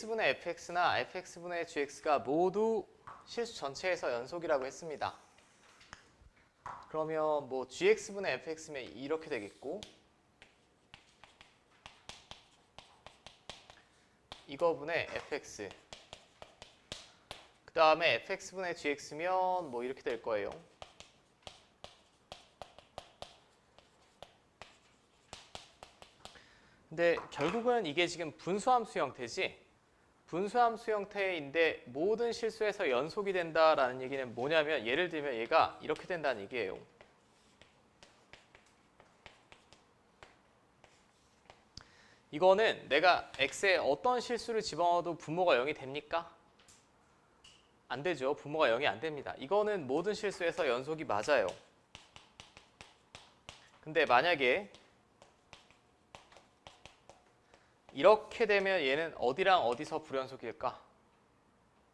gx분의 fx나 fx분의 gx가 모두 실수 전체에서 연속이라고 했습니다. 그러면 뭐 gx분의 fx면 이렇게 되겠고, 이거분의 fx, 그 다음에 fx분의 gx면 뭐 이렇게 될 거예요. 근데 결국은 이게 지금 분수함수 형태지, 분수함수 형태인데 모든 실수에서 연속이 된다라는 얘기는 뭐냐면, 예를 들면 얘가 이렇게 된다는 얘기예요. 이거는 내가 x에 어떤 실수를 집어넣어도 분모가 0이 됩니까? 안 되죠. 분모가 0이 안 됩니다. 이거는 모든 실수에서 연속이 맞아요. 근데 만약에 이렇게 되면 얘는 어디랑 어디서 불연속일까?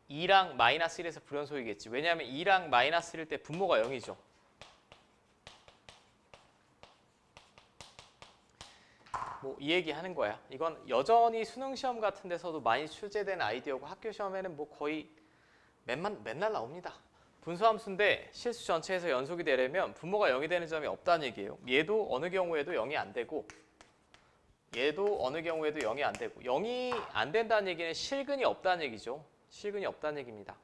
2랑 마이너스 1에서 불연속이겠지. 왜냐하면 2랑 마이너스 1일 때 분모가 0이죠. 뭐 이 얘기 하는 거야. 이건 여전히 수능 시험 같은 데서도 많이 출제된 아이디어고, 학교 시험에는 뭐 거의 맨날 나옵니다. 분수함수인데 실수 전체에서 연속이 되려면 분모가 0이 되는 점이 없다는 얘기예요. 얘도 어느 경우에도 0이 안 되고, 얘도 어느 경우에도 0이 안 되고, 0이 안 된다는 얘기는 실근이 없다는 얘기죠. 실근이 없다는 얘기입니다.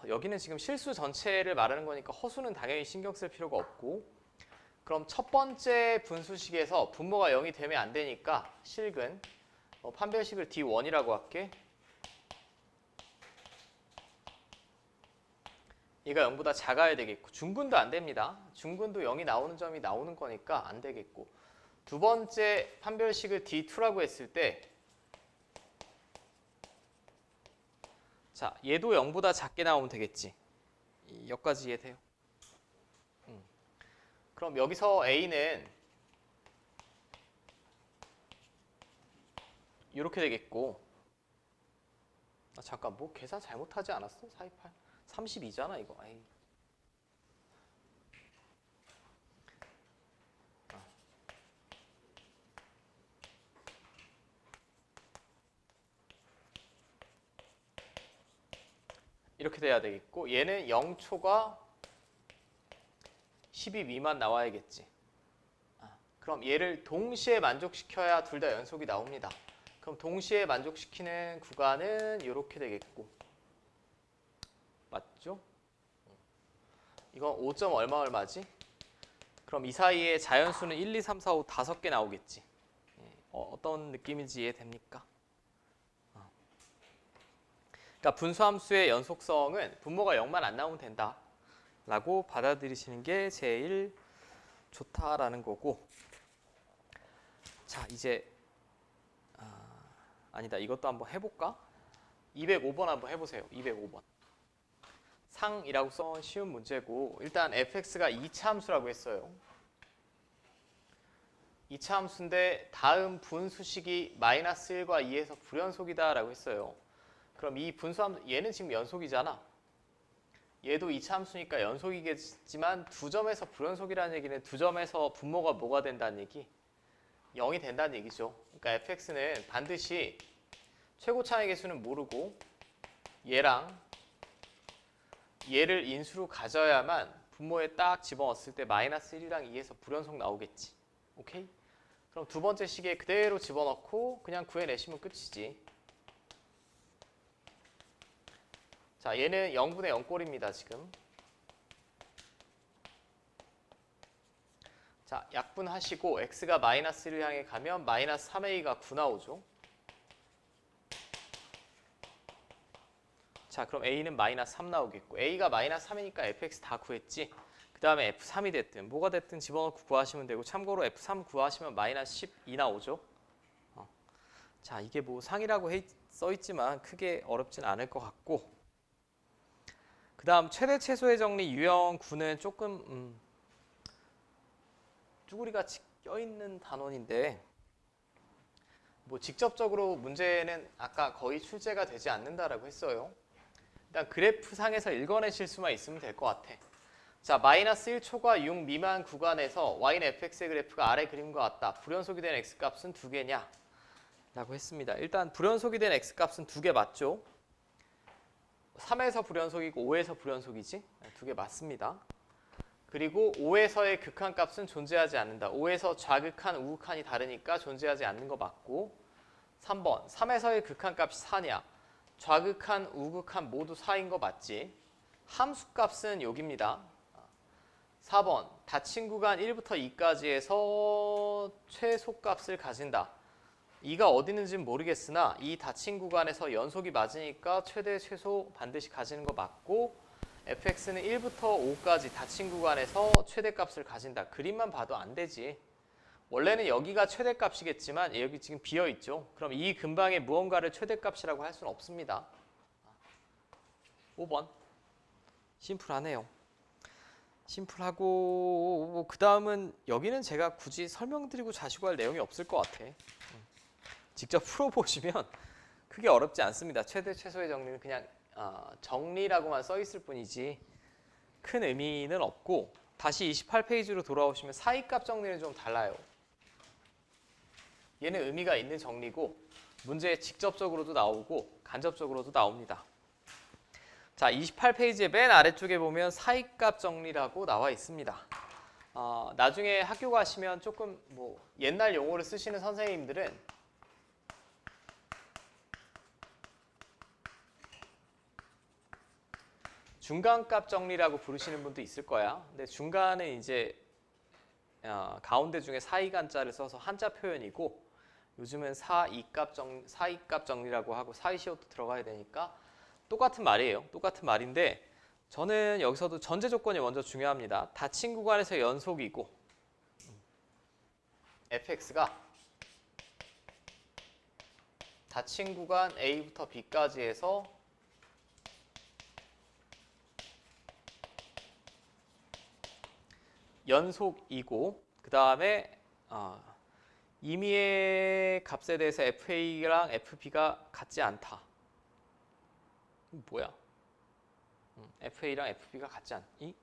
여기는 지금 실수 전체를 말하는 거니까 허수는 당연히 신경 쓸 필요가 없고, 그럼 첫 번째 분수식에서 분모가 0이 되면 안 되니까 실근, 판별식을 D1이라고 할게. 얘가 0보다 작아야 되겠고, 중근도 안 됩니다. 중근도 0이 나오는 점이 나오는 거니까 안 되겠고, 두 번째 판별식을 D2라고 했을 때, 자, 얘도 0보다 작게 나오면 되겠지. 여기까지 이해돼요? 그럼 여기서 A는 이렇게 되겠고, 잠깐 뭐 계산 잘못하지 않았어? 428, 32잖아 이거. 에이. 이렇게 돼야 되겠고, 얘는 0초가 12 미만 나와야겠지. 그럼 얘를 동시에 만족시켜야 둘 다 연속이 나옵니다. 그럼 동시에 만족시키는 구간은 이렇게 되겠고, 맞죠? 이건 5점 얼마지? 그럼 이 사이에 자연수는 1, 2, 3, 4, 5 5개 나오겠지. 어떤 느낌인지 이해됩니까? 그러니까 분수함수의 연속성은 분모가 0만 안 나오면 된다 라고 받아들이시는 게 제일 좋다라는 거고, 자 이제 아니다, 이것도 한번 해볼까? 205번 한번 해보세요. 205번 상이라고 써온 쉬운 문제고, 일단 fx가 2차 함수라고 했어요. 2차 함수인데 다음 분수식이 마이너스 1과 2에서 불연속이다 라고 했어요. 그럼 이 분수함수, 얘는 지금 연속이잖아. 얘도 2차 함수니까 연속이겠지만 두 점에서 불연속이라는 얘기는 두 점에서 분모가 뭐가 된다는 얘기? 0이 된다는 얘기죠. 그러니까 fx는 반드시 최고 차의 개수는 모르고 얘랑 얘를 인수로 가져야만 분모에 딱 집어넣었을 때 마이너스 1이랑 2에서 불연속 나오겠지. 오케이? 그럼 두 번째 식에 그대로 집어넣고 그냥 구해내시면 끝이지. 자, 얘는 0분의 0꼴입니다, 지금. 자, 약분하시고 x가 마이너스 1을 향해 가면 마이너스 3a가 9 나오죠. 자, 그럼 a는 마이너스 3 나오겠고, a가 마이너스 3이니까 fx 다 구했지. 그 다음에 f3이 됐든 뭐가 됐든 집어넣고 구하시면 되고, 참고로 f3 구하시면 마이너스 12 나오죠. 자, 이게 뭐 상이라고 써있지만 크게 어렵진 않을 것 같고, 그 다음 최대 최소의 정리 유형 9는 조금 쭈구리같이 껴있는 단원인데, 뭐 직접적으로 문제는 아까 거의 출제가 되지 않는다라고 했어요. 일단 그래프상에서 읽어내실 수만 있으면 될 것 같아. 자, 마이너스 1초과 6 미만 구간에서 y는 fx의 그래프가 아래 그림과 같다. 불연속이 된 x값은 두 개냐? 라고 했습니다. 일단 불연속이 된 x값은 두 개 맞죠? 3에서 불연속이고 5에서 불연속이지? 두 개 맞습니다. 그리고 5에서의 극한값은 존재하지 않는다. 5에서 좌극한, 우극한이 다르니까 존재하지 않는 거 맞고 3번, 3에서의 극한값이 4냐? 좌극한, 우극한 모두 4인 거 맞지? 함수값은 여기입니다. 4번, 닫힌 구간 1부터 2까지에서 최소값을 가진다. 2가 어디 있는지는 모르겠으나 이 닫힌 구간에서 연속이 맞으니까 최대 최소 반드시 가지는 거 맞고 fx는 1부터 5까지 닫힌 구간에서 최대값을 가진다. 그림만 봐도 안 되지. 원래는 여기가 최대값이겠지만 여기 지금 비어있죠. 그럼 이 근방에 무언가를 최대값이라고 할 수는 없습니다. 5번. 심플하네요. 심플하고 그 다음은 여기는 제가 굳이 설명드리고 자시고 할 내용이 없을 것 같아. 직접 풀어보시면 크게 어렵지 않습니다. 최대 최소의 정리는 그냥 정리라고만 써 있을 뿐이지 큰 의미는 없고 다시 28페이지로 돌아오시면 사이값 정리는 좀 달라요. 얘는 의미가 있는 정리고 문제에 직접적으로도 나오고 간접적으로도 나옵니다. 자, 28페이지의 맨 아래쪽에 보면 사이값 정리라고 나와 있습니다. 나중에 학교 가시면 조금 뭐 옛날 용어를 쓰시는 선생님들은 중간값 정리라고 부르시는 분도 있을 거야. 근데 중간은 이제 가운데 중에 사이간자를 써서 한자 표현이고 요즘은 사이값 정리라고 하고 사이시옷도 들어가야 되니까 똑같은 말이에요. 똑같은 말인데 저는 여기서도 전제 조건이 먼저 중요합니다. 닫힌 구간에서 연속이고 fx가 닫힌 구간 a부터 b까지 해서 연속이고 그 다음에 임의의 값에 대해서 FA랑 FB가 같지 않다. 뭐야? FA랑 FB가 같지 않니?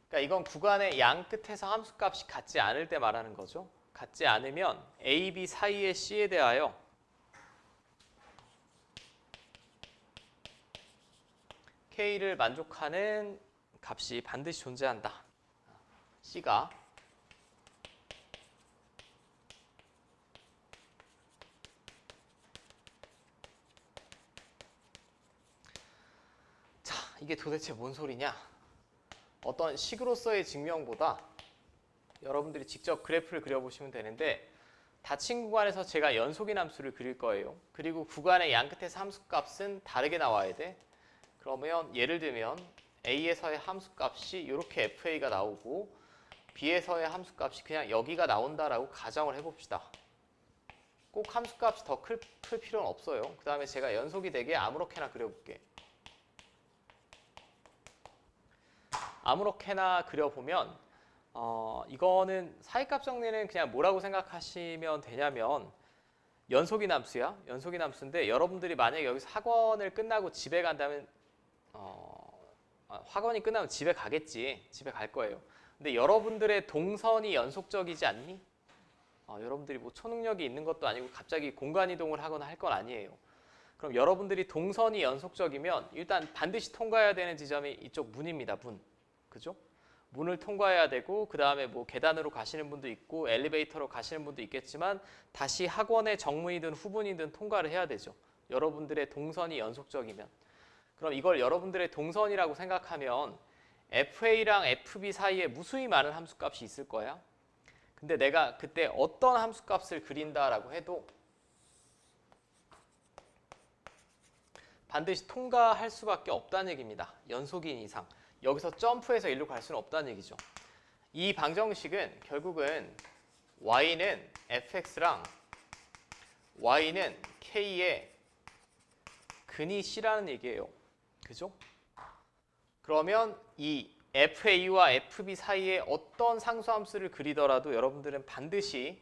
그러니까 이건 구간의 양 끝에서 함수값이 같지 않을 때 말하는 거죠. 같지 않으면 A, B 사이의 C에 대하여 K를 만족하는 값이 반드시 존재한다. C가 자, 이게 도대체 뭔 소리냐? 어떤 식으로서의 증명보다 여러분들이 직접 그래프를 그려보시면 되는데 닫힌 구간에서 제가 연속인 함수를 그릴 거예요. 그리고 구간의 양 끝에서 함수값은 다르게 나와야 돼. 그러면 예를 들면 A에서의 함수값이 이렇게 FA가 나오고 B에서의 함수값이 그냥 여기가 나온다라고 가정을 해봅시다. 꼭 함수값이 더 클 필요는 없어요. 그 다음에 제가 연속이 되게 아무렇게나 그려볼게. 아무렇게나 그려보면 이거는 사이값 정리는 그냥 뭐라고 생각하시면 되냐면 연속인 함수야. 연속인 함수인데 여러분들이 만약에 여기서 학원을 끝나고 집에 간다면 학원이 끝나면 집에 가겠지. 집에 갈 거예요. 근데 여러분들의 동선이 연속적이지 않니? 여러분들이 뭐 초능력이 있는 것도 아니고 갑자기 공간 이동을 하거나 할 건 아니에요. 그럼 여러분들이 동선이 연속적이면 일단 반드시 통과해야 되는 지점이 이쪽 문입니다. 문. 그죠? 문을 통과해야 되고 그 다음에 뭐 계단으로 가시는 분도 있고 엘리베이터로 가시는 분도 있겠지만 다시 학원의 정문이든 후문이든 통과를 해야 되죠. 여러분들의 동선이 연속적이면. 그럼 이걸 여러분들의 동선이라고 생각하면 FA랑 FB 사이에 무수히 많은 함수값이 있을 거야. 근데 내가 그때 어떤 함수값을 그린다라고 해도 반드시 통과할 수밖에 없다는 얘기입니다. 연속인 이상. 여기서 점프해서 일로 갈 수는 없다는 얘기죠. 이 방정식은 결국은 y는 fx랑 y는 k의 근이 c라는 얘기예요. 그죠? 그러면 이 FA와 FB 사이에 어떤 상수함수를 그리더라도 여러분들은 반드시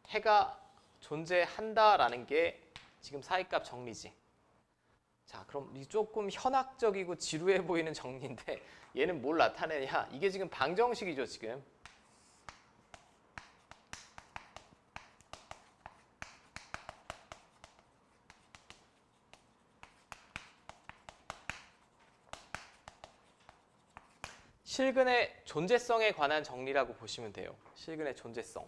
해가 존재한다라는 게 지금 사이값 정리지. 자, 그럼 이 조금 현학적이고 지루해 보이는 정리인데 얘는 뭘 나타내냐? 이게 지금 방정식이죠, 지금. 실근의 존재성에 관한 정리라고 보시면 돼요. 실근의 존재성.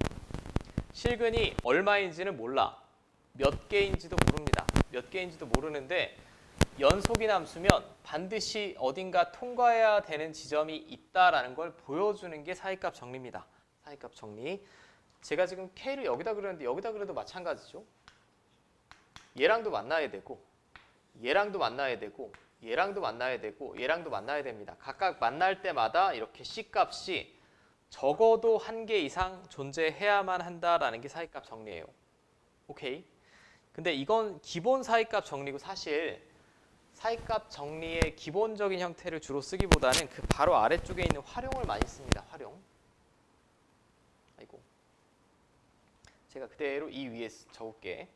실근이 얼마인지는 몰라. 몇 개인지도 모릅니다. 몇 개인지도 모르는데 연속인 함수면 반드시 어딘가 통과해야 되는 지점이 있다라는 걸 보여주는 게 사이값 정리입니다. 사이값 정리. 제가 지금 K를 여기다 그렸는데 여기다 그려도 마찬가지죠. 얘랑도 만나야 되고 얘랑도 만나야 되고 얘랑도 만나야 되고 얘랑도 만나야 됩니다. 각각 만날 때마다 이렇게 C값이 적어도 한 개 이상 존재해야만 한다라는 게 사이값 정리예요. 오케이? 근데 이건 기본 사이값 정리고 사실 사이값 정리의 기본적인 형태를 주로 쓰기보다는 그 바로 아래쪽에 있는 활용을 많이 씁니다. 활용. 아이고. 제가 그대로 이 위에 적을게.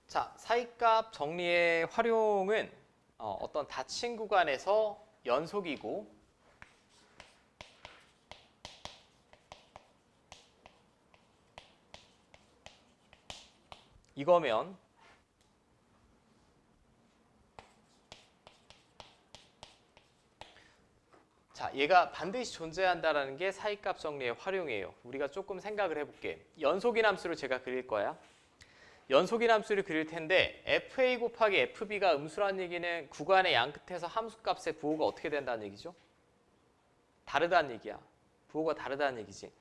자, 사이값 정리의 활용은 어떤 닫힌 구간에서 연속이고 이거면 자, 얘가 반드시 존재한다라는 게 사이값 정리의 활용이에요. 우리가 조금 생각을 해볼게. 연속인 함수를 제가 그릴 거야. 연속인 함수를 그릴 텐데 FA 곱하기 FB가 음수라는 얘기는 구간의 양 끝에서 함수값의 부호가 어떻게 된다는 얘기죠? 다르다는 얘기야. 부호가 다르다는 얘기지.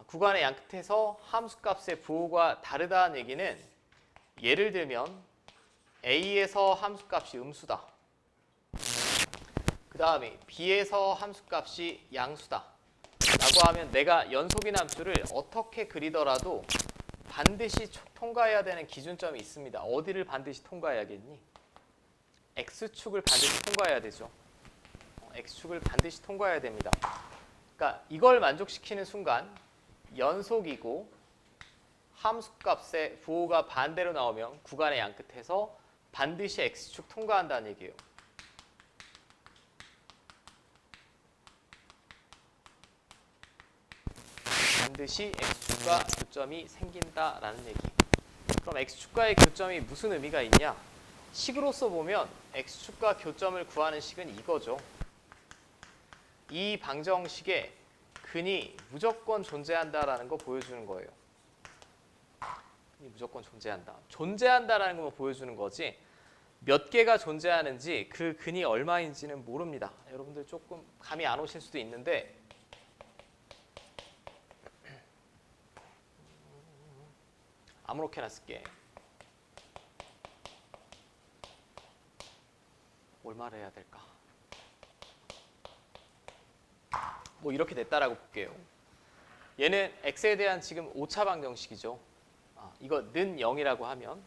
구간의 양 끝에서 함수값의 부호가 다르다는 얘기는 예를 들면 A에서 함수값이 음수다. 그 다음에 B에서 함수값이 양수다. 라고 하면 내가 연속인 함수를 어떻게 그리더라도 반드시 통과해야 되는 기준점이 있습니다. 어디를 반드시 통과해야겠니? X축을 반드시 통과해야 되죠. X축을 반드시 통과해야 됩니다. 그러니까 이걸 만족시키는 순간 연속이고 함수값의 부호가 반대로 나오면 구간의 양 끝에서 반드시 X축 통과한다는 얘기예요. 반드시 X축과 교점이 생긴다라는 얘기. 그럼 X축과의 교점이 무슨 의미가 있냐? 식으로서 보면 X축과 교점을 구하는 식은 이거죠. 이 방정식에 근이 무조건 존재한다라는 거 보여주는 거예요. 근이 무조건 존재한다. 존재한다라는 것만 보여주는 거지 몇 개가 존재하는지 그 근이 얼마인지는 모릅니다. 여러분들 조금 감이 안 오실 수도 있는데 아무렇게나 쓸게. 뭘 말해야 될까? 뭐 이렇게 됐다라고 볼게요. 얘는 x에 대한 지금 오차 방정식이죠. 이거 는 0이라고 하면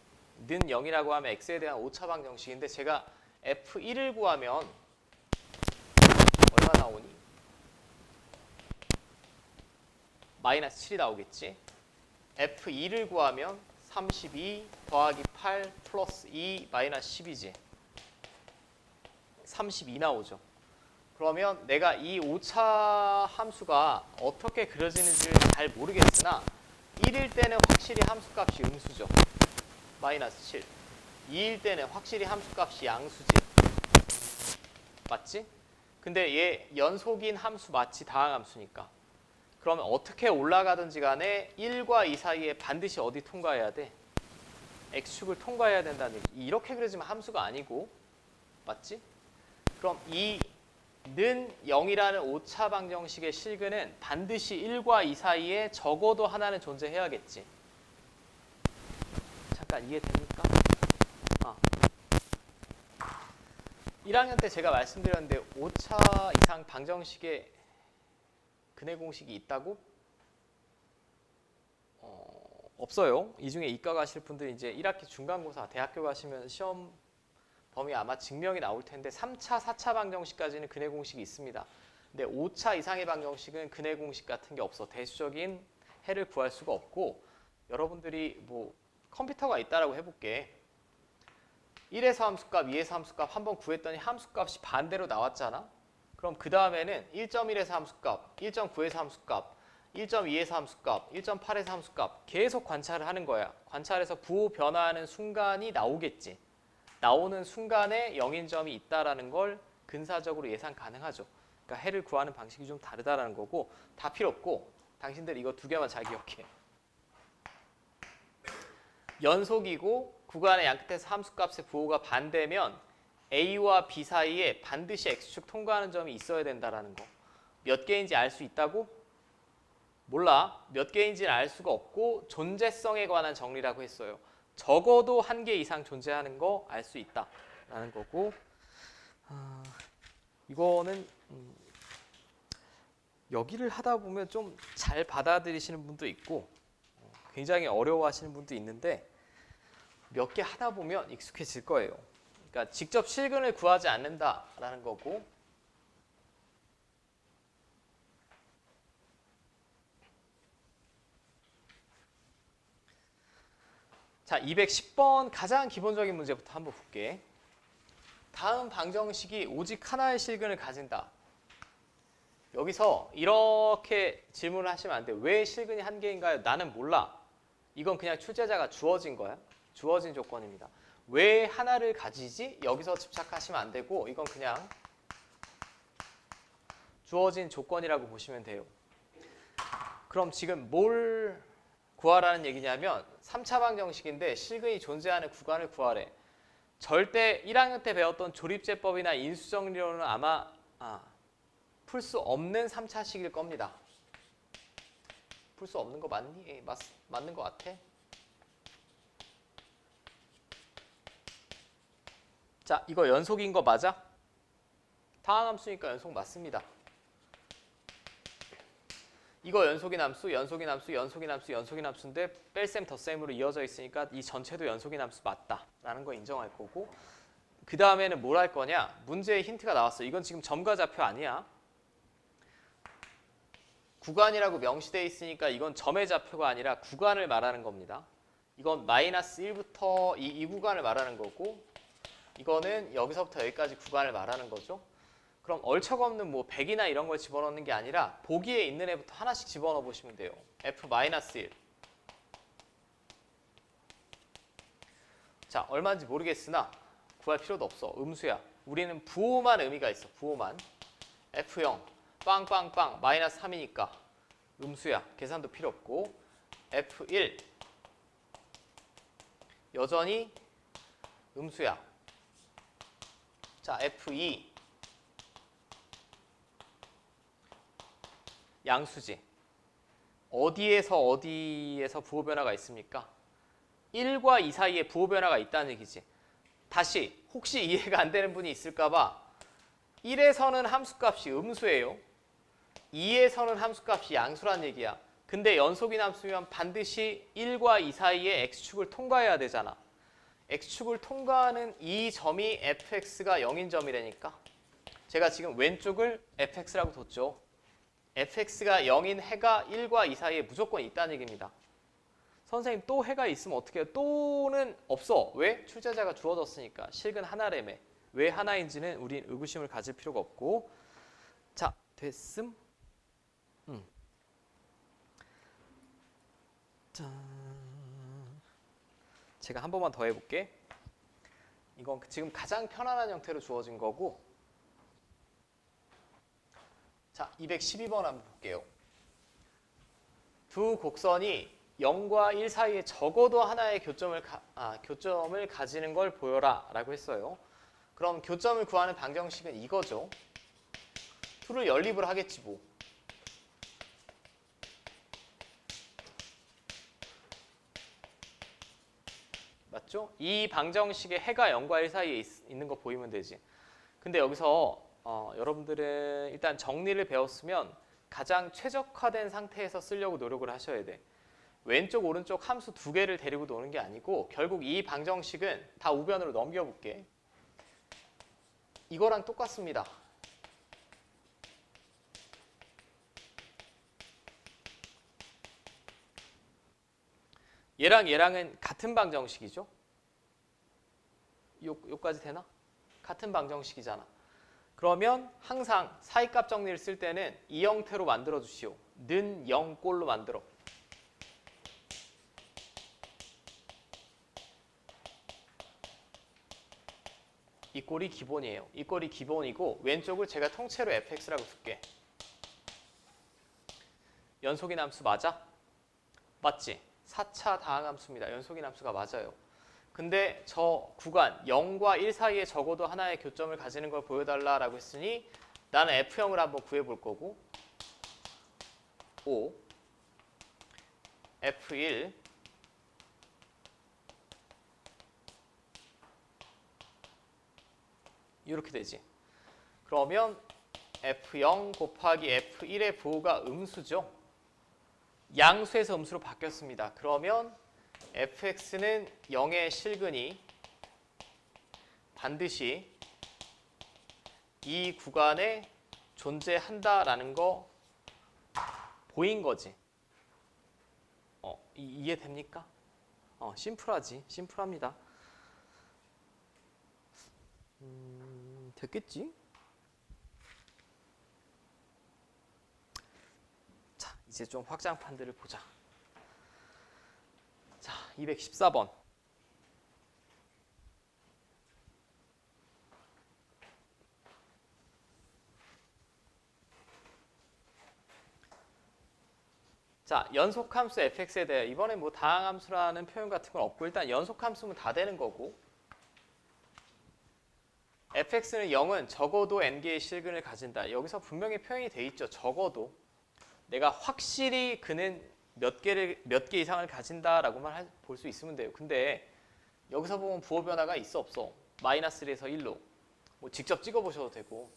x에 대한 오차 방정식인데 제가 f1을 구하면 얼마 나오니? 마이너스 7이 나오겠지. F2를 구하면 32 더하기 8 플러스 2 마이너스 10이지. 32 나오죠. 그러면 내가 이 오차 함수가 어떻게 그려지는지를 잘 모르겠으나 1일 때는 확실히 함수값이 음수죠. 마이너스 7. 2일 때는 확실히 함수값이 양수지. 맞지? 근데 얘 연속인 함수 맞지? 다항함수니까. 그러면 어떻게 올라가든지 간에 1과 2 사이에 반드시 어디 통과해야 돼? X축을 통과해야 된다는 얘기. 이렇게 그려지면 함수가 아니고 맞지? 그럼 이 는 0이라는 오차 방정식의 실근은 반드시 1과 2 사이에 적어도 하나는 존재해야겠지. 잠깐 이해됩니까? 1학년 때 제가 말씀드렸는데 오차 이상 방정식에 근해 공식이 있다고? 없어요. 이 중에 이과 가실 분들 이제 1학기 중간고사 대학교 가시면 시험 범위 아마 증명이 나올 텐데 3차, 4차 방정식까지는 근해 공식이 있습니다. 근데 5차 이상의 방정식은 근해 공식 같은 게 없어. 대수적인 해를 구할 수가 없고 여러분들이 뭐 컴퓨터가 있다라고 해볼게. 1에서 함수값, 2에서 함수값 한번 구했더니 함수값이 반대로 나왔잖아. 그럼 그 다음에는 1.1에서 함수값, 1.9에서 함수값, 1.2에서 함수값, 1.8에서 함수값 계속 관찰을 하는 거야. 관찰해서 부호 변화하는 순간이 나오겠지. 나오는 순간에 영인점이 있다라는 걸 근사적으로 예상 가능하죠. 그러니까 해를 구하는 방식이 좀 다르다라는 거고 다 필요 없고 당신들 이거 두 개만 잘 기억해. 연속이고 구간의 양끝에서 함수값의 부호가 반대면 A와 B 사이에 반드시 X축 통과하는 점이 있어야 된다라는 거. 몇 개인지 알 수 있다고? 몰라. 몇 개인지는 알 수가 없고 존재성에 관한 정리라고 했어요. 적어도 한 개 이상 존재하는 거 알 수 있다라는 거고 이거는 여기를 하다 보면 좀 잘 받아들이시는 분도 있고 굉장히 어려워하시는 분도 있는데 몇 개 하다 보면 익숙해질 거예요. 그러니까 직접 실근을 구하지 않는다라는 거고 자, 210번 가장 기본적인 문제부터 한번 볼게. 다음 방정식이 오직 하나의 실근을 가진다. 여기서 이렇게 질문을 하시면 안 돼요. 왜 실근이 한 개인가요? 나는 몰라. 이건 그냥 출제자가 주어진 거야. 주어진 조건입니다. 왜 하나를 가지지? 여기서 집착하시면 안 되고 이건 그냥 주어진 조건이라고 보시면 돼요. 그럼 지금 뭘 구하라는 얘기냐면 3차 방정식인데 실근이 존재하는 구간을 구하래. 절대 1학년 때 배웠던 조립제법이나 인수정리론은 아마 풀 수 없는 3차식일 겁니다. 풀 수 없는 거 맞니? 맞는 거 같아. 자, 이거 연속인 거 맞아? 다항함수니까 연속 맞습니다. 이거 연속인 함수, 연속인 함수, 연속인 함수, 연속인 함수인데 뺄셈 덧셈으로 이어져 있으니까 이 전체도 연속인 함수 맞다라는 거 인정할 거고 그 다음에는 뭘 할 거냐? 문제에 힌트가 나왔어. 이건 지금 점과 좌표 아니야. 구간이라고 명시되어 있으니까 이건 점의 좌표가 아니라 구간을 말하는 겁니다. 이건 마이너스 1부터 이 구간을 말하는 거고 이거는 여기서부터 여기까지 구간을 말하는 거죠. 그럼 얼척없는 뭐 100이나 이런 걸 집어넣는 게 아니라 보기에 있는 애부터 하나씩 집어넣어 보시면 돼요. F-1. 자, 얼마인지 모르겠으나 구할 필요도 없어. 음수야. 우리는 부호만 의미가 있어. 부호만. F0 빵빵빵 마이너스 3이니까 음수야. 계산도 필요 없고 F1 여전히 음수야. 자, F2 양수지. 어디에서 부호 변화가 있습니까? 1과 2 사이에 부호 변화가 있다는 얘기지. 다시 혹시 이해가 안 되는 분이 있을까 봐 1에서는 함수값이 음수예요. 2에서는 함수값이 양수란 얘기야. 근데 연속인 함수면 반드시 1과 2 사이에 x축을 통과해야 되잖아. x축을 통과하는 이 점이 fx가 0인 점이라니까. 제가 지금 왼쪽을 fx라고 뒀죠. fx가 0인 해가 1과 2 사이에 무조건 있다는 얘기입니다. 선생님 또 해가 있으면 어떻게 해요? 또는 없어. 왜? 출제자가 주어졌으니까. 실근 하나래매. 왜 하나인지는 우린 의구심을 가질 필요가 없고. 자, 됐음? 짠. 제가 한 번만 더 해볼게. 이건 지금 가장 편안한 형태로 주어진 거고. 자, 212번 한번 볼게요. 두 곡선이 0과 1 사이에 적어도 하나의 교점을 가지는 걸 보여라 라고 했어요. 그럼 교점을 구하는 방정식은 이거죠. 투를 연립을 하겠지 뭐. 맞죠? 이 방정식에 해가 0과 1 사이에 있는 거 보이면 되지. 근데 여기서 여러분들은 일단 정리를 배웠으면 가장 최적화된 상태에서 쓰려고 노력을 하셔야 돼. 왼쪽 오른쪽 함수 두 개를 데리고 노는 게 아니고 결국 이 방정식은 다 우변으로 넘겨볼게. 이거랑 똑같습니다. 얘랑 얘랑은 같은 방정식이죠. 요까지 되나? 같은 방정식이잖아. 그러면 항상 사이값 정리를 쓸 때는 이 형태로 만들어 주시오. 는 0꼴로 만들어. 이 꼴이 기본이에요. 이 꼴이 기본이고 왼쪽을 제가 통째로 fx라고 둘게. 연속인 함수 맞아? 맞지? 4차 다항함수입니다. 연속인 함수가 맞아요. 근데 저 구간 0과 1 사이에 적어도 하나의 교점을 가지는 걸 보여달라고 했으니 나는 F형을 한번 구해볼 거고 5 F1 이렇게 되지. 그러면 F0 곱하기 F1의 부호가 음수죠. 양수에서 음수로 바뀌었습니다. 그러면 fx는 0의 실근이 반드시 이 구간에 존재한다라는 거 보인 거지. 이해됩니까? 심플하지. 심플합니다. 됐겠지? 자, 이제 좀 확장판들을 보자. 자, 214번. 자, 연속함수 fx에 대해 이번에 뭐 다항함수라는 표현 같은 건 없고 일단 연속함수면 다 되는 거고 fx는 0은 적어도 n개의 실근을 가진다. 여기서 분명히 표현이 돼 있죠. 적어도. 내가 확실히 그는 몇 개 이상을 가진다라고만 볼 수 있으면 돼요. 근데 여기서 보면 부호 변화가 있어 없어? 마이너스 1에서 1로. 뭐 직접 찍어보셔도 되고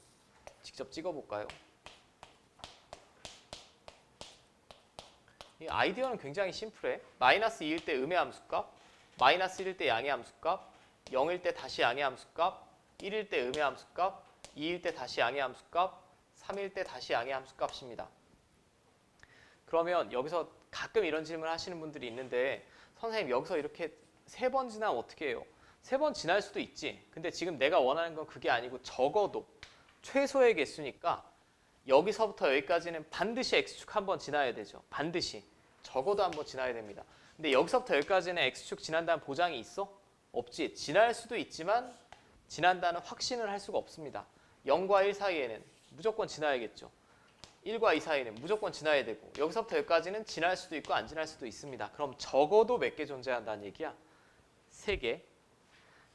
직접 찍어볼까요? 이 아이디어는 굉장히 심플해. 마이너스 2일 때 음의 함수값, 마이너스 1일 때 양의 함수값, 0일 때 다시 양의 함수값, 1일 때 음의 함수값, 2일 때 다시 양의 함수값, 3일 때 다시 양의 함수값입니다. 그러면 여기서 가끔 이런 질문을 하시는 분들이 있는데 선생님 여기서 이렇게 3번 지나면 어떻게 해요? 3번 지날 수도 있지. 근데 지금 내가 원하는 건 그게 아니고 적어도 최소의 개수니까 여기서부터 여기까지는 반드시 x축 한번 지나야 되죠. 반드시. 적어도 한번 지나야 됩니다. 근데 여기서부터 여기까지는 x축 지난다는 보장이 있어? 없지. 지날 수도 있지만 지난다는 확신을 할 수가 없습니다. 0과 1 사이에는 무조건 지나야겠죠. 1과 2 사이는 무조건 지나야 되고 여기서부터 여기까지는 지날 수도 있고 안 지날 수도 있습니다. 그럼 적어도 몇 개 존재한다는 얘기야? 3개.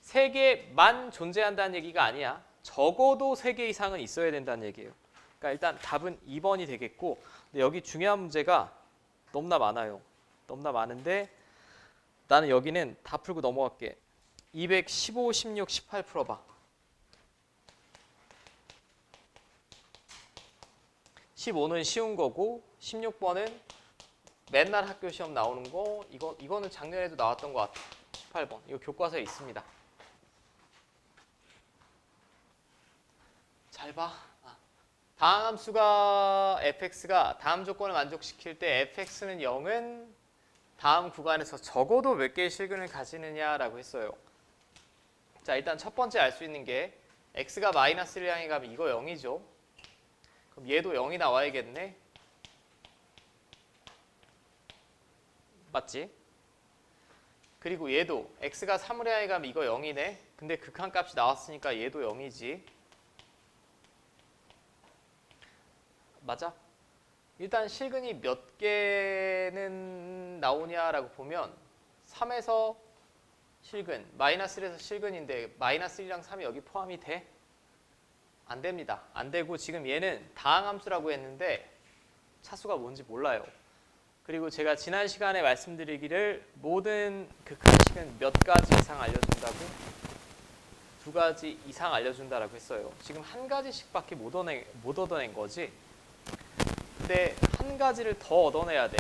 3개만 존재한다는 얘기가 아니야. 적어도 3개 이상은 있어야 된다는 얘기예요. 그러니까 일단 답은 2번이 되겠고 근데 여기 중요한 문제가 너무나 많아요. 너무나 많은데 나는 여기는 다 풀고 넘어갈게. 215, 16, 18 풀어봐. 15는 쉬운 거고 16번은 맨날 학교 시험 나오는 거 이거는 작년에도 나왔던 것 같아. 18번 이거 교과서에 있습니다. 잘 봐. 다항함수가 fx가 다음 조건을 만족시킬 때 fx는 0은 다음 구간에서 적어도 몇 개의 실근을 가지느냐라고 했어요. 자, 일단 첫 번째 알 수 있는 게 x가 마이너스를 향해 가면 이거 0이죠. 그럼 얘도 0이 나와야겠네. 맞지? 그리고 얘도 x가 3을 향해 가면 이거 0이네. 근데 극한값이 나왔으니까 얘도 0이지. 맞아? 일단 실근이 몇 개는 나오냐라고 보면 3에서 실근, 마이너스 1에서 실근인데 마이너스 1이랑 3이 여기 포함이 돼? 안 됩니다. 안 되고 지금 얘는 다항함수라고 했는데 차수가 뭔지 몰라요. 그리고 제가 지난 시간에 말씀드리기를 모든 극한식은 몇 가지 이상 알려준다고 2가지 이상 알려준다라고 했어요. 지금 한 가지씩밖에 못 얻어낸 거지. 근데 한 가지를 더 얻어내야 돼.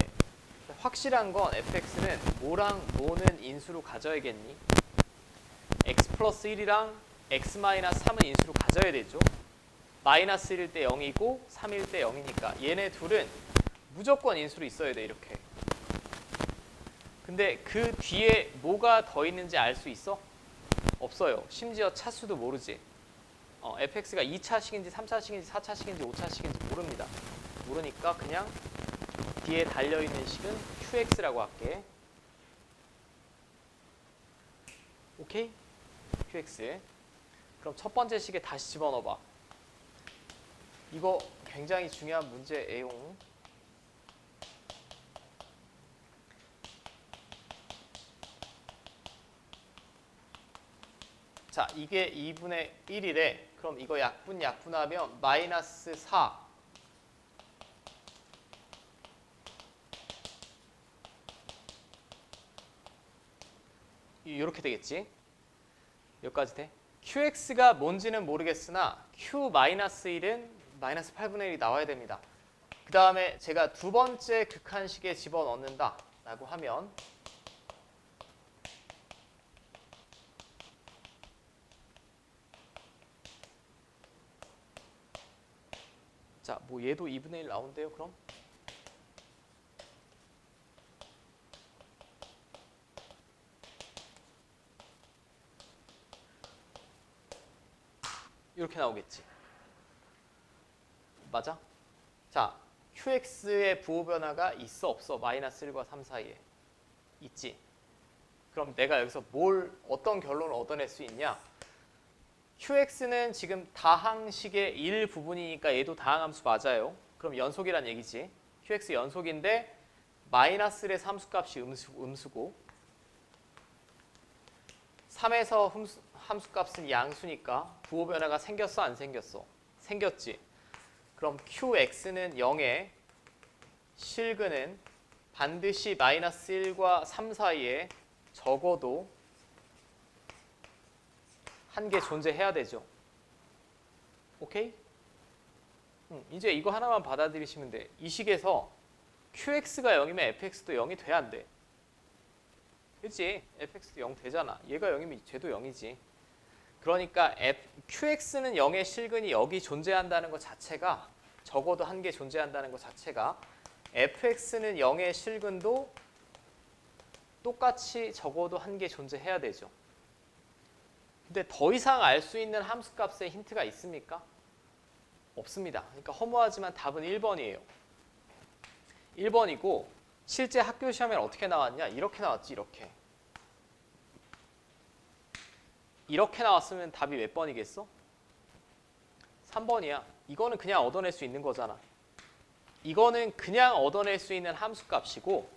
확실한 건 fx는 뭐랑 뭐는 인수로 가져야겠니? x 플러스 1이랑 x 마이너스 3은 인수로 가져야 되죠. 마이너스 1일 때 0이고 3일 때 0이니까 얘네 둘은 무조건 인수로 있어야 돼. 이렇게. 근데 그 뒤에 뭐가 더 있는지 알 수 있어? 없어요. 심지어 차수도 모르지. fx가 2차식인지 3차식인지 4차식인지 5차식인지 모릅니다. 모르니까 그냥 뒤에 달려있는 식은 qx라고 할게. 오케이? qx. 그럼 첫 번째 식에 다시 집어넣어봐. 이거 굉장히 중요한 문제예요. 자, 이게 2분의 1이래. 그럼 이거 약분하면 마이너스 4. 이렇게 되겠지. 여기까지 돼. qx가 뭔지는 모르겠으나 q-1은 마이너스 8분의 1이 나와야 됩니다. 그 다음에 제가 두 번째 극한식에 집어넣는다 라고 하면 자, 뭐 얘도 2분의 1 나온대요. 그럼 이렇게 나오겠지. 맞아? 자, qx의 부호 변화가 있어 없어? 마이너스 1과 3 사이에 있지. 그럼 내가 여기서 어떤 결론을 얻어낼 수 있냐? qx는 지금 다항식의 일부분이니까 얘도 다항함수 맞아요. 그럼 연속이란 얘기지. qx 연속인데 마이너스 1의 함수값이 음수고 3에서 함수값은 양수니까 부호 변화가 생겼어 안 생겼어? 생겼지. 그럼 qx는 0에 실근은 반드시 마이너스 1과 3 사이에 적어도 한 개 존재해야 되죠. 오케이? 이제 이거 하나만 받아들이시면 돼. 이 식에서 qx가 0이면 fx도 0이 돼야 안 돼. 그렇지? fx도 0 되잖아. 얘가 0이면 쟤도 0이지. 그러니까 qx는 0의 실근이 여기 존재한다는 것 자체가 적어도 한 개 존재한다는 것 자체가 fx는 0의 실근도 똑같이 적어도 한 개 존재해야 되죠. 근데 더 이상 알 수 있는 함수값에 힌트가 있습니까? 없습니다. 그러니까 허무하지만 답은 1번이에요. 1번이고 실제 학교 시험에 어떻게 나왔냐? 이렇게 나왔지. 이렇게 나왔으면 답이 몇 번이겠어? 3번이야. 이거는 그냥 얻어낼 수 있는 거잖아. 이거는 그냥 얻어낼 수 있는 함수값이고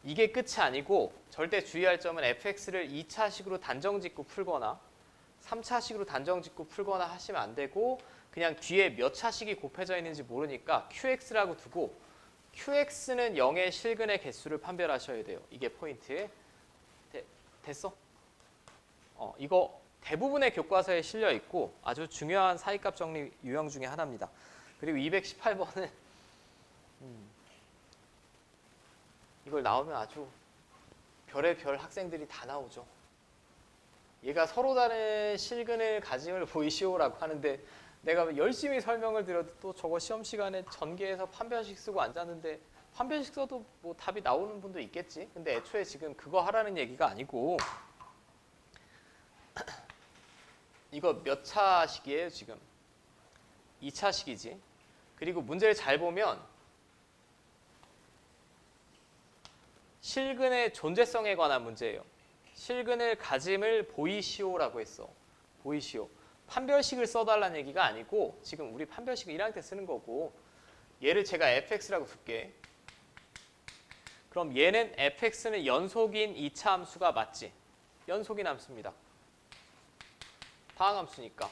이게 끝이 아니고 절대 주의할 점은 fx를 2차식으로 단정짓고 풀거나 3차식으로 단정짓고 풀거나 하시면 안 되고 그냥 뒤에 몇 차식이 곱해져 있는지 모르니까 qx라고 두고 qx는 0의 실근의 개수를 판별하셔야 돼요. 이게 포인트. 됐어? 이거 대부분의 교과서에 실려 있고 아주 중요한 사이값 정리 유형 중에 하나입니다. 그리고 218번은 이걸 나오면 아주 별의 별 학생들이 다 나오죠. 얘가 서로 다른 실근을 가짐을 보이시오라고 하는데 내가 열심히 설명을 드려도 또 저거 시험 시간에 전개해서 판별식 쓰고 앉았는데 판별식 써도 뭐 답이 나오는 분도 있겠지. 근데 애초에 지금 그거 하라는 얘기가 아니고 이거 몇 차식이에요 지금? 2차식이지. 그리고 문제를 잘 보면 실근의 존재성에 관한 문제예요. 실근을 가짐을 보이시오라고 했어. 보이시오. 판별식을 써달라는 얘기가 아니고 지금 우리 판별식을 1학년 때 쓰는 거고 얘를 제가 fx라고 둘게. 그럼 얘는 fx는 연속인 2차 함수가 맞지? 연속인 함수입니다. 다항함수니까.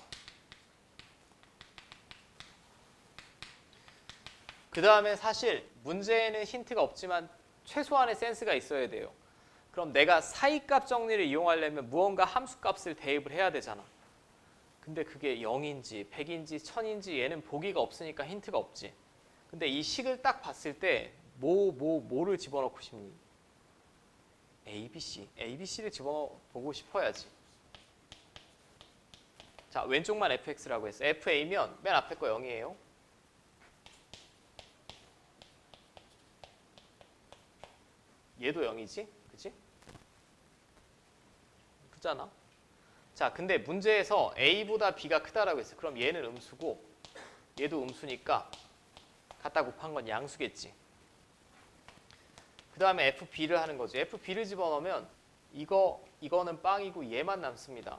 그 다음에 사실 문제에는 힌트가 없지만 최소한의 센스가 있어야 돼요. 그럼 내가 사이값 정리를 이용하려면 무언가 함수값을 대입을 해야 되잖아. 근데 그게 0인지 100인지 1000인지 얘는 보기가 없으니까 힌트가 없지. 근데 이 식을 딱 봤을 때 뭐를 집어넣고 싶니? ABC를 집어보고 싶어야지. 자, 왼쪽만 fx라고 했어. fa면 맨 앞에 거 0이에요. 얘도 0이지? 그치? 숫자나? 자, 근데 문제에서 a보다 b가 크다라고 했어요. 그럼 얘는 음수고 얘도 음수니까 갖다 곱한 건 양수겠지. 그 다음에 fb를 하는 거죠. fb를 집어넣으면 이거는 빵이고 얘만 남습니다.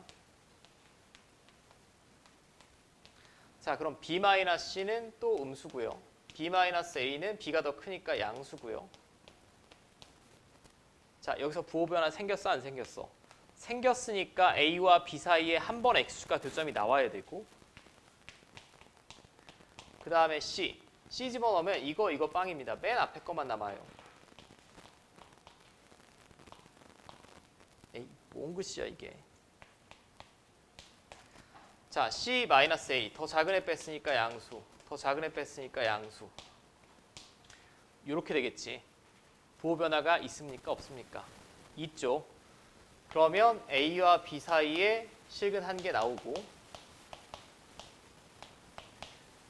자, 그럼 b-c는 또 음수고요. b-a는 b가 더 크니까 양수고요. 자, 여기서 부호 변화 생겼어, 안 생겼어? 생겼으니까 a와 b 사이에 한 번 x축과 교점이 나와야 되고, 그 다음에 c 집어넣으면 이거 빵입니다. 맨 앞에 것만 남아요. 에이, 뭔 글씨야 이게. 자, c-a 더 작은 애 뺐으니까 양수, 더 작은 애 뺐으니까 양수. 이렇게 되겠지. 부호 변화가 있습니까, 없습니까? 있죠. 그러면 a와 b 사이에 실근 한 개 나오고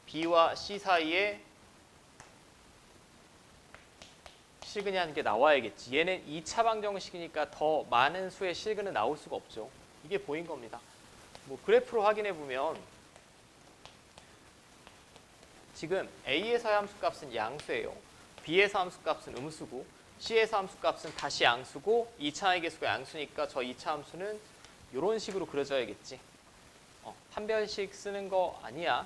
b와 c 사이에 실근이 한 개 나와야겠지. 얘는 2차 방정식이니까 더 많은 수의 실근은 나올 수가 없죠. 이게 보인 겁니다. 뭐 그래프로 확인해 보면 지금 a에서의 함수값은 양수예요. b에서 함수값은 음수고 c에서 함수값은 다시 양수고 2차의 개수가 양수니까 저 2차 함수는 이런 식으로 그려져야겠지. 판별식 쓰는 거 아니야.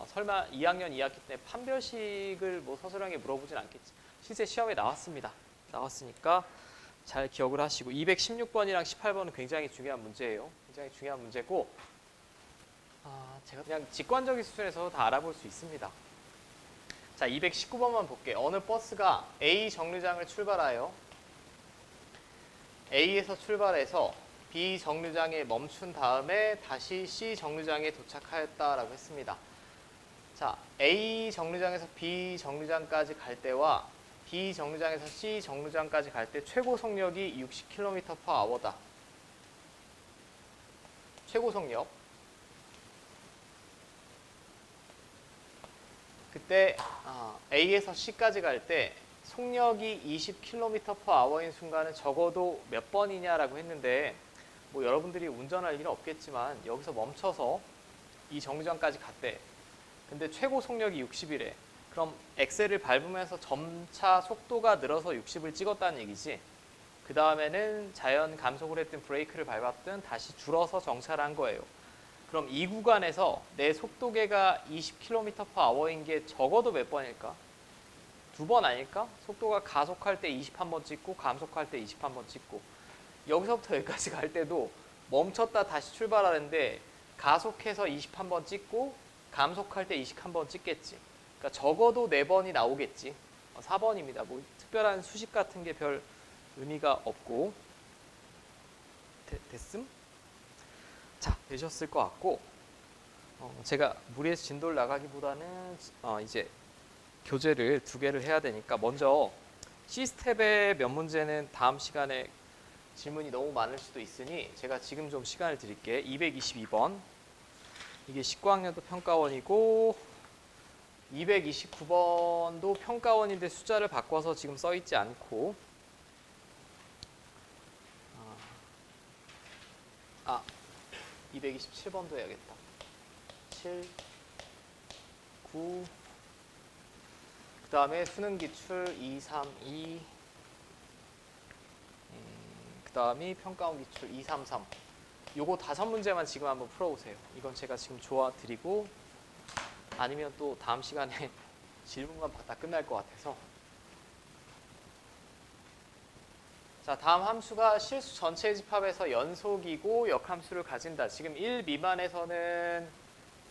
설마 2학년 2학기 때 판별식을 뭐 서술형에 물어보진 않겠지. 실제 시험에 나왔습니다. 나왔으니까 잘 기억을 하시고 216번이랑 18번은 굉장히 중요한 문제예요. 굉장히 중요한 문제고 제가 그냥 직관적인 수준에서 다 알아볼 수 있습니다. 자, 219번만 볼게요. 어느 버스가 A 정류장을 출발하여 A에서 출발해서 B 정류장에 멈춘 다음에 다시 C 정류장에 도착하였다라고 했습니다. 자, A 정류장에서 B 정류장까지 갈 때와 B 정류장에서 C 정류장까지 갈 때 최고 속력이 60km/h다. 최고 속력. 그때 A에서 C까지 갈 때 속력이 20km/h인 순간은 적어도 몇 번이냐라고 했는데 뭐 여러분들이 운전할 일은 없겠지만 여기서 멈춰서 이 정류장까지 갔대. 근데 최고 속력이 60이래. 그럼 엑셀을 밟으면서 점차 속도가 늘어서 60을 찍었다는 얘기지. 그 다음에는 자연 감속을 했든 브레이크를 밟았든 다시 줄어서 정차를 한 거예요. 그럼 이 구간에서 내 속도계가 20km/h인 게 적어도 몇 번일까? 2번 아닐까? 속도가 가속할 때 21번 찍고 감속할 때 21번 찍고 여기서부터 여기까지 갈 때도 멈췄다 다시 출발하는데 가속해서 21번 찍고 감속할 때 21번 찍겠지. 그러니까 적어도 4번이 나오겠지. 4번입니다. 뭐 특별한 수식 같은 게 별 의미가 없고 됐음? 자, 되셨을 것 같고 제가 무리해서 진도를 나가기보다는 이제 교재를 2개를 해야 되니까 먼저 C스텝의 몇 문제는 다음 시간에 질문이 너무 많을 수도 있으니 제가 지금 좀 시간을 드릴게요. 222번 이게 19학년도 평가원이고 229번도 평가원인데 숫자를 바꿔서 지금 써있지 않고 227번도 해야겠다. 7, 9, 그 다음에 수능 기출 2, 3, 2, 그 다음이 평가원 기출 2, 3, 3. 요거 5문제만 지금 한번 풀어보세요. 이건 제가 지금 조어드리고 아니면 또 다음 시간에 질문만 받다 끝날 것 같아서. 자, 다음 함수가 실수 전체 집합에서 연속이고 역함수를 가진다. 지금 1 미만에서는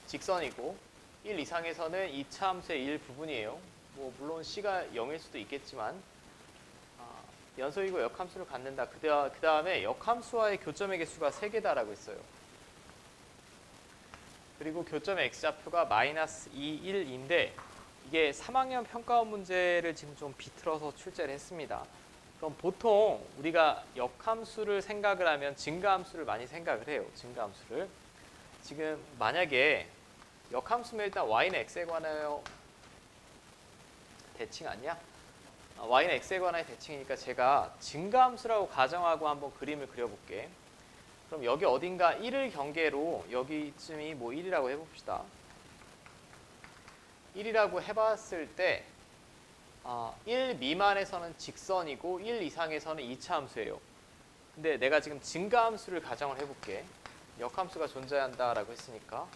직선이고 1 이상에서는 2차 함수의 일부분이에요. 뭐 물론 C가 0일 수도 있겠지만 연속이고 역함수를 갖는다. 그 다음에 역함수와의 교점의 개수가 3개다라고 했어요. 그리고 교점의 x좌표가 -2, 1인데 이게 3학년 평가원 문제를 지금 좀 비틀어서 출제를 했습니다. 그럼 보통 우리가 역함수를 생각을 하면 증가함수를 많이 생각을 해요. 증가함수를. 지금 만약에 역함수면 일단 y는 x에 관하여 대칭 아니야? y는 x에 관하여 대칭이니까 제가 증가함수라고 가정하고 한번 그림을 그려볼게. 그럼 여기 어딘가 1을 경계로 여기쯤이 뭐 1이라고 해봅시다. 1이라고 해봤을 때 1 미만에서는 직선이고 1 이상에서는 2차 함수예요. 근데 내가 지금 증가함수를 가정을 해볼게. 역함수가 존재한다라고 했으니까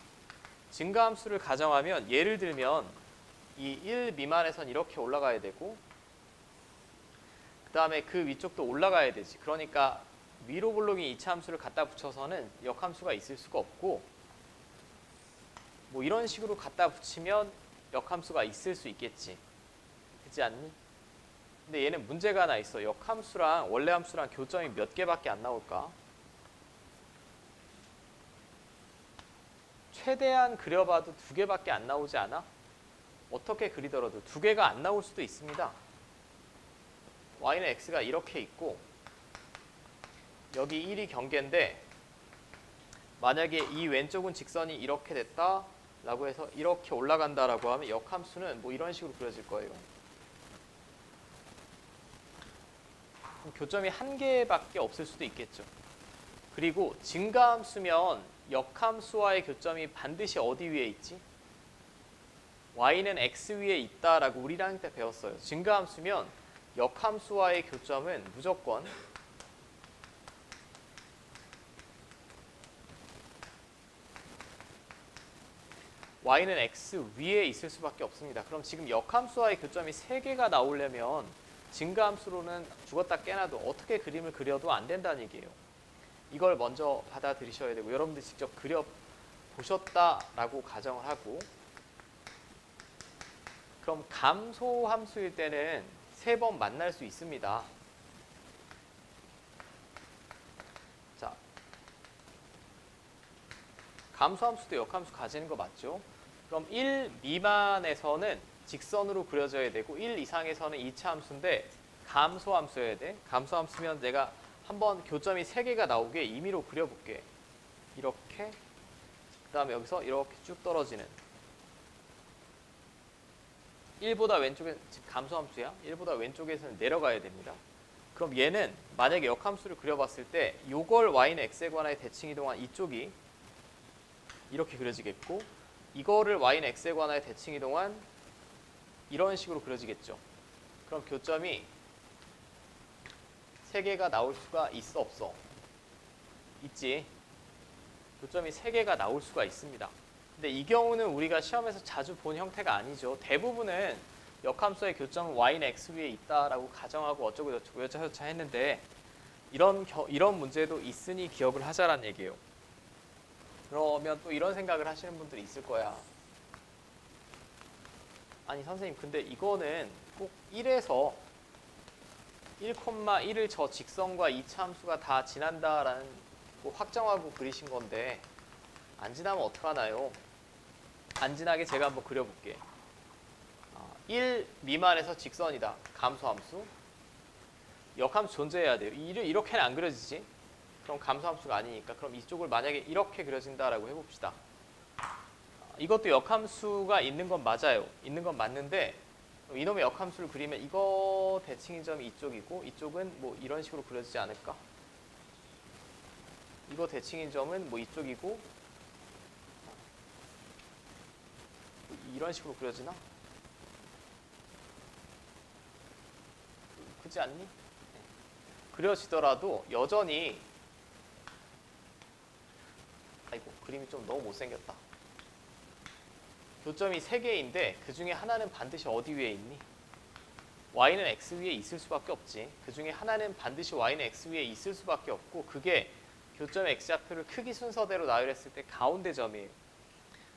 증가함수를 가정하면 예를 들면 이 1 미만에선 이렇게 올라가야 되고 그 다음에 그 위쪽도 올라가야 되지. 그러니까 위로 볼록인 2차 함수를 갖다 붙여서는 역함수가 있을 수가 없고 뭐 이런 식으로 갖다 붙이면 역함수가 있을 수 있겠지. 그렇지 않니? 근데 얘는 문제가 하나 있어. 역함수랑 원래 함수랑 교점이 몇 개밖에 안 나올까? 최대한 그려봐도 2개밖에 안 나오지 않아? 어떻게 그리더라도 2개가 안 나올 수도 있습니다. y는 x가 이렇게 있고 여기 1이 경계인데 만약에 이 왼쪽은 직선이 이렇게 됐다 라고 해서 이렇게 올라간다라고 하면 역함수는 뭐 이런 식으로 그려질 거예요. 교점이 1개밖에 없을 수도 있겠죠. 그리고 증가함수면 역함수와의 교점이 반드시 어디 위에 있지? y는 x 위에 있다라고 우리 1학년 때 배웠어요. 증가함수면 역함수와의 교점은 무조건 y는 x 위에 있을 수밖에 없습니다. 그럼 지금 역함수와의 교점이 3개가 나오려면 증가함수로는 죽었다 깨나도 어떻게 그림을 그려도 안 된다는 얘기예요. 이걸 먼저 받아들이셔야 되고 여러분들 직접 그려보셨다라고 가정을 하고 그럼 감소함수일 때는 3번 만날 수 있습니다. 자, 감소함수도 역함수 가지는 거 맞죠? 그럼 1 미만에서는 직선으로 그려져야 되고 1 이상에서는 2차 함수인데 감소함수여야 돼. 감소함수면 내가 한번 교점이 3개가 나오게 임의로 그려볼게. 이렇게 그 다음에 여기서 이렇게 쭉 떨어지는 1보다 왼쪽에 지금 감소함수야. 1보다 왼쪽에서는 내려가야 됩니다. 그럼 얘는 만약에 역함수를 그려봤을 때 요걸 y는 x에 관하여 대칭이동한 이쪽이 이렇게 그려지겠고 이거를 y는 x에 관하여 대칭이동한 이런 식으로 그려지겠죠. 그럼 교점이 3개가 나올 수가 있어 없어? 있지. 교점이 3개가 나올 수가 있습니다. 근데 이 경우는 우리가 시험에서 자주 본 형태가 아니죠. 대부분은 역함수의 교점은 y는 x 위에 있다라고 가정하고 어쩌고 저쩌고 여차저차 했는데 이런 문제도 있으니 기억을 하자라는 얘기예요. 그러면 또 이런 생각을 하시는 분들이 있을 거야. 아니 선생님 근데 이거는 꼭 1에서 1,1을 저 직선과 2차 함수가 다 지난다라는 확정하고 그리신 건데 안 지나면 어떡하나요? 안 지나게 제가 한번 그려볼게. 1 미만에서 직선이다. 감소함수. 역함수 존재해야 돼요. 이렇게는 안 그려지지? 그럼 감소함수가 아니니까. 그럼 이쪽을 만약에 이렇게 그려진다라고 해봅시다. 이것도 역함수가 있는 건 맞아요. 있는 건 맞는데 이놈의 역함수를 그리면 이거 대칭인 점이 이쪽이고 이쪽은 뭐 이런 식으로 그려지지 않을까? 이거 대칭인 점은 뭐 이쪽이고 이런 식으로 그려지나? 그렇지 않니? 그려지더라도 여전히 아이고 그림이 좀 너무 못생겼다. 교점이 3개인데 그 중에 하나는 반드시 어디 위에 있니? y는 x 위에 있을 수밖에 없지. 그 중에 하나는 반드시 y는 x 위에 있을 수밖에 없고 그게 교점 x좌표를 크기 순서대로 나열했을 때 가운데 점이에요.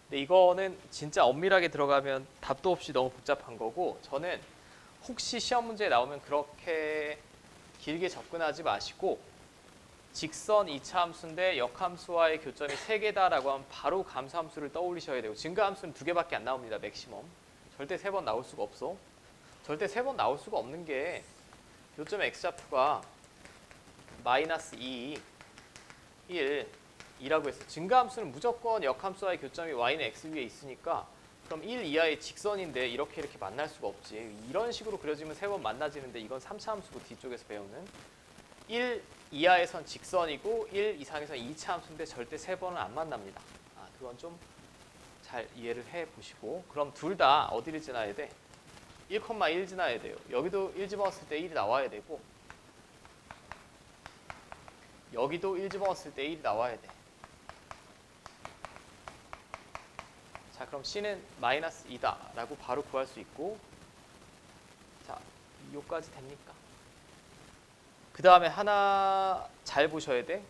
근데 이거는 진짜 엄밀하게 들어가면 답도 없이 너무 복잡한 거고 저는 혹시 시험 문제에 나오면 그렇게 길게 접근하지 마시고 직선 2차 함수인데 역함수와의 교점이 3개다라고 하면 바로 감소함수를 떠올리셔야 되고 증가함수는 2개밖에 안 나옵니다. 맥시멈. 절대 3번 나올 수가 없어. 절대 3번 나올 수가 없는 게 교점 x좌표가 마이너스 2, 1, 2라고 했어. 증가함수는 무조건 역함수와의 교점이 y는 x 위에 있으니까 그럼 1 이하의 직선인데 이렇게 만날 수가 없지. 이런 식으로 그려지면 3번 만나지는데 이건 3차 함수고 뒤쪽에서 배우는 1 이하에선 직선이고 1 이상에선 2차 함수인데 절대 세 번은 안 만납니다. 그건 좀 잘 이해를 해보시고 그럼 둘 다 어디를 지나야 돼? 1,1 지나야 돼요. 여기도 1 집어넣었을 때 1이 나와야 되고 여기도 1 집어넣었을 때 1이 나와야 돼. 자, 그럼 C는 마이너스 2다 라고 바로 구할 수 있고 자, 요까지 됩니까? 그 다음에 하나 잘 보셔야 돼.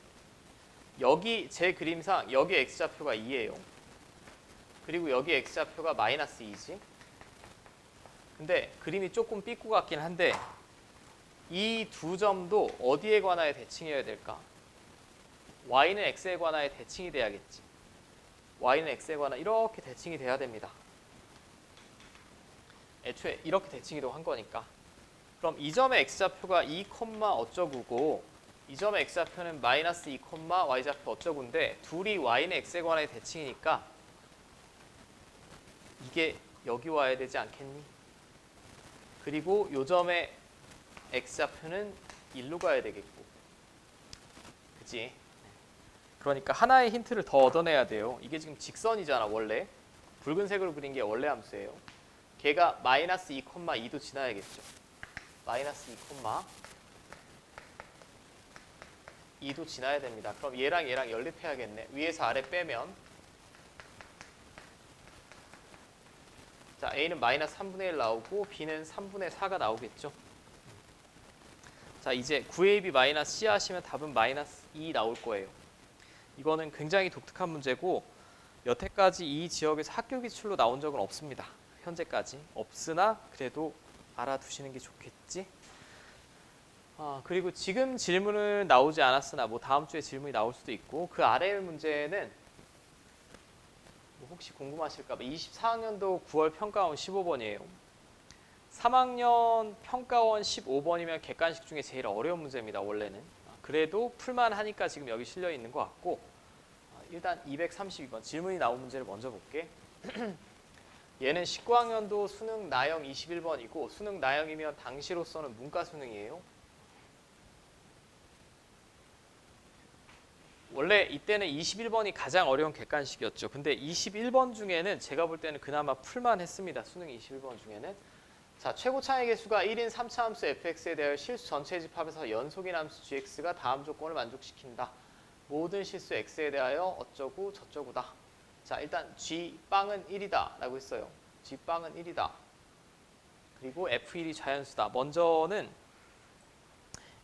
여기 제 그림상 여기 X좌표가 2예요. 그리고 여기 X좌표가 마이너스 2지. 근데 그림이 조금 삐꾸 같긴 한데 이 두 점도 어디에 관하여 대칭해야 될까? Y는 X에 관하여 대칭이 돼야겠지. Y는 X에 관하여 이렇게 대칭이 돼야 됩니다. 애초에 이렇게 대칭이도 한 거니까. 그럼 이 점의 X좌표가 2, 어쩌구고 이 점의 X좌표는 마이너스 2, Y좌표 어쩌구인데 둘이 Y는 X에 관하여 대칭이니까 이게 여기 와야 되지 않겠니? 그리고 요 점의 X좌표는 1로 가야 되겠고 그치? 그러니까 하나의 힌트를 더 얻어내야 돼요. 이게 지금 직선이잖아 원래. 붉은색으로 그린 게 원래 함수예요. 걔가 마이너스 2, 2도 지나야겠죠. 마이너스 2, 2도 지나야 됩니다. 그럼 얘랑 연립해야겠네. 위에서 아래 빼면 자, A는 마이너스 3분의 1 나오고 B는 3분의 4가 나오겠죠. 자, 이제 9AB 마이너스 C 하시면 답은 마이너스 2 나올 거예요. 이거는 굉장히 독특한 문제고 여태까지 이 지역에서 학교 기출로 나온 적은 없습니다. 현재까지. 없으나 그래도 알아두시는 게 좋겠지. 그리고 지금 질문은 나오지 않았으나 뭐 다음 주에 질문이 나올 수도 있고 그 아래 문제는 혹시 궁금하실까 봐 24학년도 9월 평가원 15번이에요. 3학년 평가원 15번이면 객관식 중에 제일 어려운 문제입니다. 원래는. 그래도 풀만 하니까 지금 여기 실려 있는 것 같고 일단 232번 질문이 나온 문제를 먼저 볼게. 얘는 19학년도 수능 나형 21번이고 수능 나형이면 당시로서는 문과 수능이에요. 원래 이때는 21번이 가장 어려운 객관식이었죠. 근데 21번 중에는 제가 볼 때는 그나마 풀만 했습니다. 수능 21번 중에는. 자, 최고 차이 개수가 1인 3차 함수 fx에 대하여 실수 전체 집합에서 연속인 함수 gx가 다음 조건을 만족시킨다. 모든 실수 x에 대하여 어쩌고 저쩌고다. 자, 일단 g빵은 1이다 라고 했어요. g빵은 1이다. 그리고 f1이 자연수다. 먼저는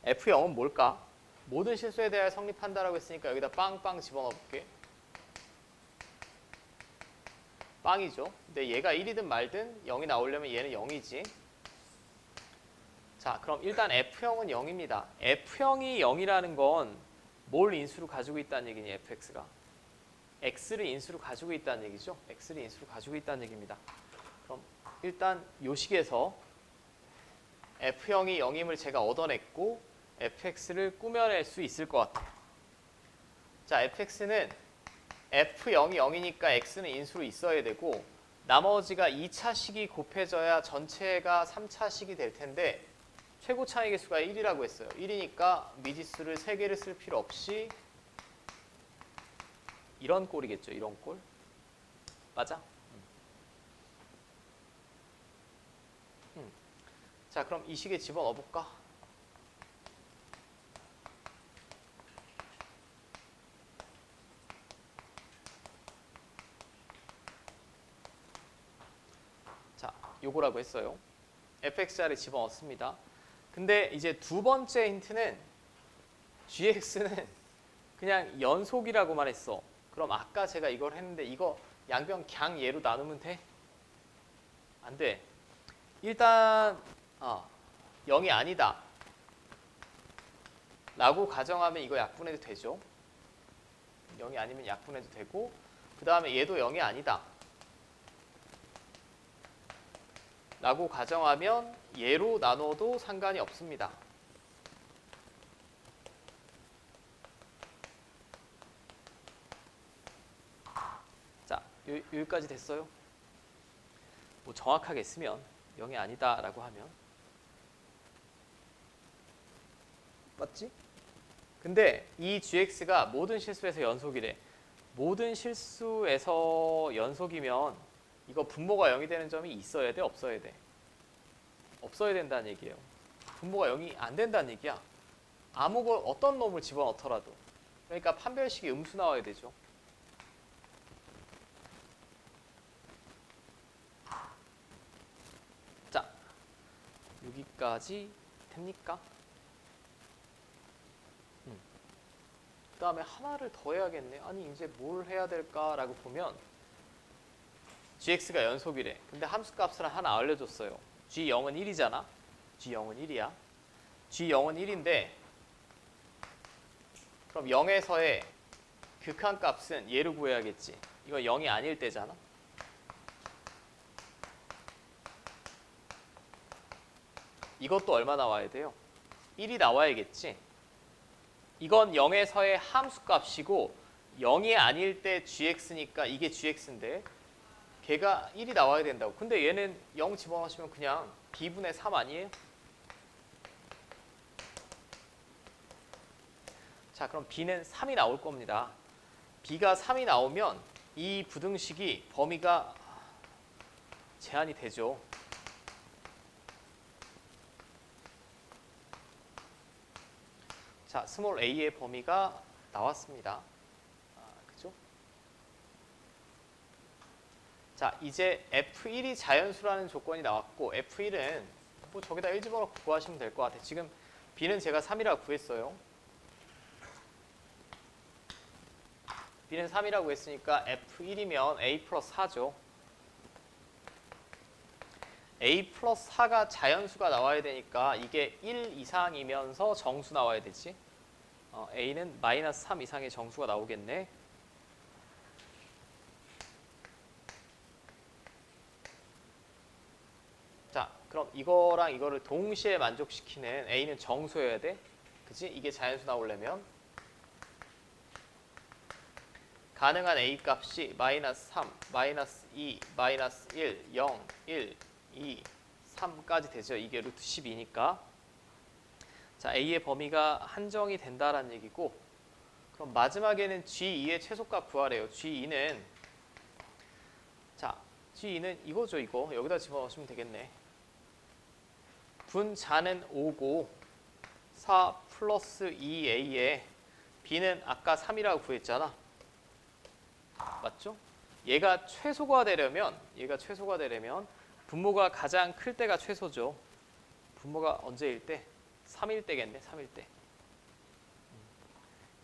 f0은 뭘까? 모든 실수에 대하여 성립한다라고 했으니까 여기다 빵빵 집어넣어 볼게. 빵이죠. 근데 얘가 1이든 말든 0이 나오려면 얘는 0이지. 자, 그럼 일단 F형은 0입니다. F형이 0이라는 건 뭘 인수로 가지고 있다는 얘기니 fx가? x를 인수로 가지고 있다는 얘기죠. x를 인수로 가지고 있다는 얘기입니다. 그럼 일단 요 식에서 F형이 0임을 제가 얻어냈고 fx를 꾸며낼 수 있을 것 같아요. 자, fx는 f0이 0이니까 x는 인수로 있어야 되고 나머지가 2차식이 곱해져야 전체가 3차식이 될 텐데 최고 차이 개수가 1이라고 했어요. 1이니까 미지수를 3개를 쓸 필요 없이 이런 꼴이겠죠. 이런 꼴. 맞아? 자, 그럼 이 식에 집어넣어 볼까? 자, 요거라고 했어요. fxr에 집어넣습니다. 근데 이제 두 번째 힌트는 gx는 그냥 연속이라고만 했어. 그럼 아까 제가 이걸 했는데 이거 양변 그냥 얘로 나누면 돼? 안 돼. 일단 0이 아니다 라고 가정하면 이거 약분해도 되죠. 0이 아니면 약분해도 되고 그 다음에 얘도 0이 아니다 라고 가정하면 얘로 나눠도 상관이 없습니다. 자, 여기까지 됐어요. 뭐 정확하게 쓰면 0이 아니다 라고 하면 맞지? 근데 이 gx가 모든 실수에서 연속이래. 모든 실수에서 연속이면 이거 분모가 0이 되는 점이 있어야 돼, 없어야 돼? 없어야 된다는 얘기예요. 분모가 0이 안 된다는 얘기야. 어떤 놈을 집어넣더라도. 그러니까 판별식이 음수 나와야 되죠. 자, 여기까지 됩니까? 그 다음에 하나를 더 해야겠네. 아니 이제 뭘 해야 될까라고 보면 gx가 연속이래. 근데 함수값을 하나 알려줬어요. g0은 1이잖아. g0은 1이야. g0은 1인데 그럼 0에서의 극한값은 얘를 구해야겠지. 이거 0이 아닐 때잖아. 이것도 얼마 나와야 돼요? 1이 나와야겠지. 이건 0에서의 함수값이고 0이 아닐 때 gx니까 이게 gx인데 걔가 1이 나와야 된다고. 근데 얘는 0 집어넣으시면 그냥 b분의 3 아니에요? 자, 그럼 b는 3이 나올 겁니다. b가 3이 나오면 이 부등식이 범위가 제한이 되죠. 자, 스몰 a의 범위가 나왔습니다. 그죠? 자, 이제 f1이 자연수라는 조건이 나왔고 f1은 뭐 저기다 1 집어넣고 구하시면 될 것 같아요. 지금 b는 제가 3이라고 구했어요. b는 3이라고 했으니까 f1이면 a 플러스 4죠. a 플러스 4가 자연수가 나와야 되니까 이게 1 이상이면서 정수 나와야 되지. a는 마이너스 3 이상의 정수가 나오겠네. 자, 그럼 이거랑 이거를 동시에 만족시키는 a는 정수여야 돼. 그치? 이게 자연수 나오려면 가능한 a 값이 마이너스 3, 마이너스 2, 마이너스 1, 0, 1, 2, 3까지 되죠. 이게 루트 12니까. 자, a의 범위가 한정이 된다라는 얘기고, 그럼 마지막에는 g2의 최소값 구하래요. g2는 자, g2는 이거죠, 이거. 여기다 집어넣으시면 되겠네. 분자는 5고 4 플러스 2a에 b는 아까 3이라고 구했잖아. 맞죠? 얘가 최소가 되려면 분모가 가장 클 때가 최소죠. 분모가 언제일 때? 3일 때겠네. 3일 때.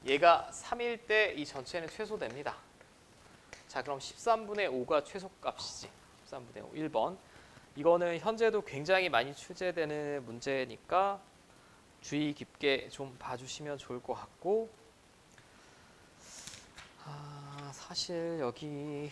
얘가 3일 때 이 전체는 최소됩니다. 자, 그럼 13분의 5가 최소값이지. 13분의 5. 1번. 이거는 현재도 굉장히 많이 출제되는 문제니까 주의 깊게 좀 봐주시면 좋을 것 같고, 사실 여기